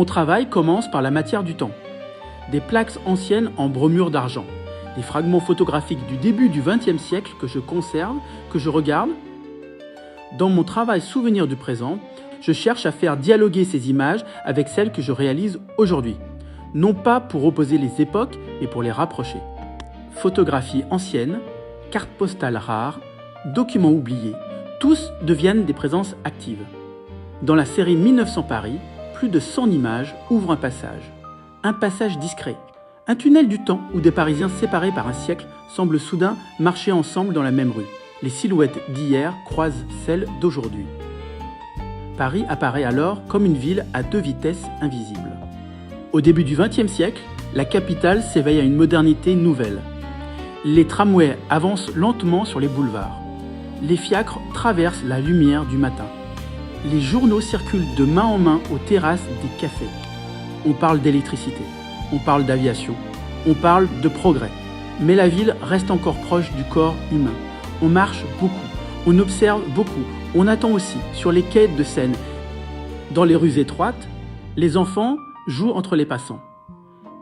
Mon travail commence par la matière du temps. Des plaques anciennes en bromure d'argent, des fragments photographiques du début du XXe siècle que je conserve, que je regarde. Dans mon travail souvenir du présent, je cherche à faire dialoguer ces images avec celles que je réalise aujourd'hui. Non pas pour opposer les époques, mais pour les rapprocher. Photographies anciennes, cartes postales rares, documents oubliés, tous deviennent des présences actives. Dans la série 1900 Paris, plus de 100 images ouvrent un passage discret, un tunnel du temps où des Parisiens séparés par un siècle semblent soudain marcher ensemble dans la même rue. Les silhouettes d'hier croisent celles d'aujourd'hui. Paris apparaît alors comme une ville à deux vitesses invisibles. Au début du XXe siècle, la capitale s'éveille à une modernité nouvelle. Les tramways avancent lentement sur les boulevards. Les fiacres traversent la lumière du matin. Les journaux circulent de main en main aux terrasses des cafés. On parle d'électricité, on parle d'aviation, on parle de progrès. Mais la ville reste encore proche du corps humain. On marche beaucoup, on observe beaucoup, on attend aussi sur les quais de Seine. Dans les rues étroites, les enfants jouent entre les passants.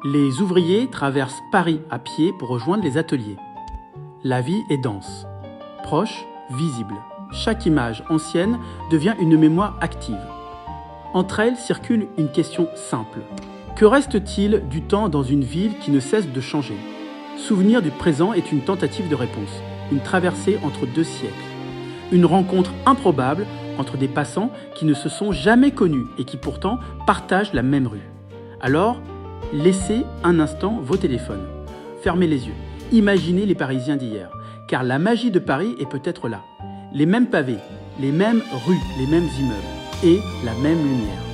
Les ouvriers traversent Paris à pied pour rejoindre les ateliers. La vie est dense, proche, visible. Chaque image ancienne devient une mémoire active. Entre elles circule une question simple. Que reste-t-il du temps dans une ville qui ne cesse de changer ? Souvenir du présent est une tentative de réponse, une traversée entre deux siècles. Une rencontre improbable entre des passants qui ne se sont jamais connus et qui pourtant partagent la même rue. Alors, laissez un instant vos téléphones. Fermez les yeux. Imaginez les Parisiens d'hier. Car la magie de Paris est peut-être là. Les mêmes pavés, les mêmes rues, les mêmes immeubles et la même lumière.